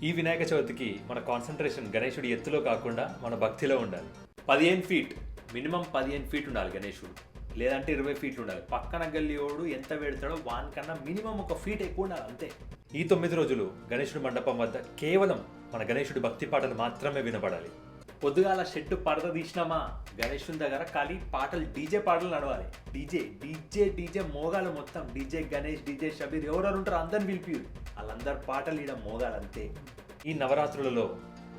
ఈ వినాయక చవితికి మన కాన్సన్ట్రేషన్ గణేశుడి ఎత్తులో కాకుండా మన భక్తిలో ఉండాలి. 15 ఫీట్ మినిమం 15 ఫీట్ ఉండాలి గణేశుడు, లేదంటే 20 ఫీట్లు ఉండాలి. పక్కన గల్లియోడు ఎంత పెడతాడో వానికన్నా మినిమం 1 ఫీట్ ఎక్కువ ఉండాలి అంతే. ఈ 9 రోజులు గణేశుడి మండపం వద్ద కేవలం మన గణేశుడి భక్తి పాటలు మాత్రమే వినపడాలి. పొద్దుగాల షెట్టు పడత తీసినామా, గణేశుని దగ్గర ఖాళీ పాటలు డీజే పాటలు నడవాలి. డీజే డీజే డీజే మోగాలు మొత్తం. డీజే గణేష్, డీజే షబీర్, ఎవరెవరు ఉంటారో అందరిని పిలిపి వాళ్ళందరు పాటలు ఇడ మోగాలంతే. ఈ నవరాత్రులలో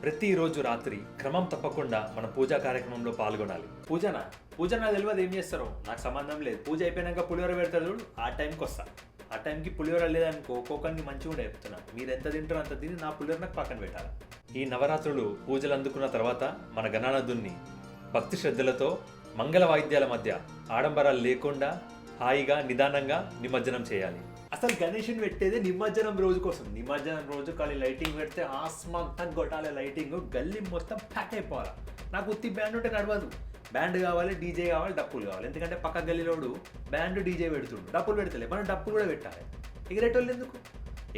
ప్రతిరోజు రాత్రి క్రమం తప్పకుండా మన పూజా కార్యక్రమంలో పాల్గొనాలి. పూజ నాకు తెలియదు ఏం చేస్తారో, నాకు సంబంధం లేదు. పూజ అయిపోయినాక పులిహోర పెడతారు చూడు, ఆ టైంకి వస్తా. ఆ టైంకి పులిహోర లేదనుకో ఒక్కొక్కరికి మంచిగా కూడా చెప్తున్నా. మీరు ఎంత తింటారో అంత తిని నా పులిహోర నాకు పక్కన పెట్టాలి. ఈ నవరాత్రులు పూజలు అందుకున్న తర్వాత మన గణనాథుణ్ణి భక్తి శ్రద్ధలతో మంగళ వాయిద్యాల మధ్య ఆడంబరాలు లేకుండా హాయిగా నిదానంగా నిమజ్జనం చేయాలి. అసలు గణేషుని పెట్టేదే నిమజ్జనం రోజు కోసం. నిమజ్జనం రోజు ఖాళీ లైటింగ్ పెడితే ఆస్మాంతా కొట్టాలి లైటింగ్, గల్లీ మొత్తం ప్యాక్ అయిపోవాలి. నాకు ఉత్తి బ్యాండ్ ఉంటే నడవదు. బ్యాండ్ కావాలి, డీజే కావాలి, డప్పులు కావాలి. ఎందుకంటే పక్క గల్లీలోడు బ్యాండ్ డీజే పెడుతుండు, డప్పులు పెడతలే, మనం డప్పులు కూడా పెట్టాలి. ఎగిరేటోళ్ళు ఎందుకు?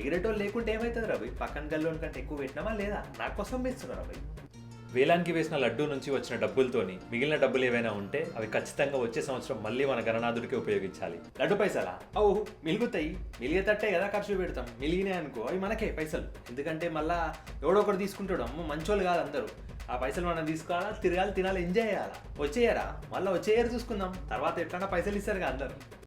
ఎగిరేటోళ్ళు లేకుంటే ఏమవుతుంది రవి? పక్కన గల్లోని కంటే ఎక్కువ పెట్టినామా లేదా? నా కోసం వేస్తున్నారు రవి. వేలానికి వేసిన లడ్డూ నుంచి వచ్చిన డబ్బులతోని మిగిలిన డబ్బులు ఏవైనా ఉంటే అవి ఖచ్చితంగా వచ్చే సంవత్సరం మళ్ళీ మన గణనాథుడికి ఉపయోగించాలి. లడ్డు పైసలా? ఓహో మిలుగుతాయి, మిలిగేటట్టే కదా ఖర్చు పెడతాం. మిలిగినాయి అనుకో అవి మనకే పైసలు. ఎందుకంటే మళ్ళా ఎవడో ఒకటి తీసుకుంటాడు. అమ్మ మంచోళ్ళు కాదు అందరూ. ఆ పైసలు మనం తీసుకోవాలా, తిరగాలి, తినాలి, ఎంజాయ్ చేయాలా. వచ్చేయరా మళ్ళీ వచ్చేయరు చూసుకుందాం. తర్వాత ఎట్లన్నా పైసలు ఇస్తారు కదా అందరు.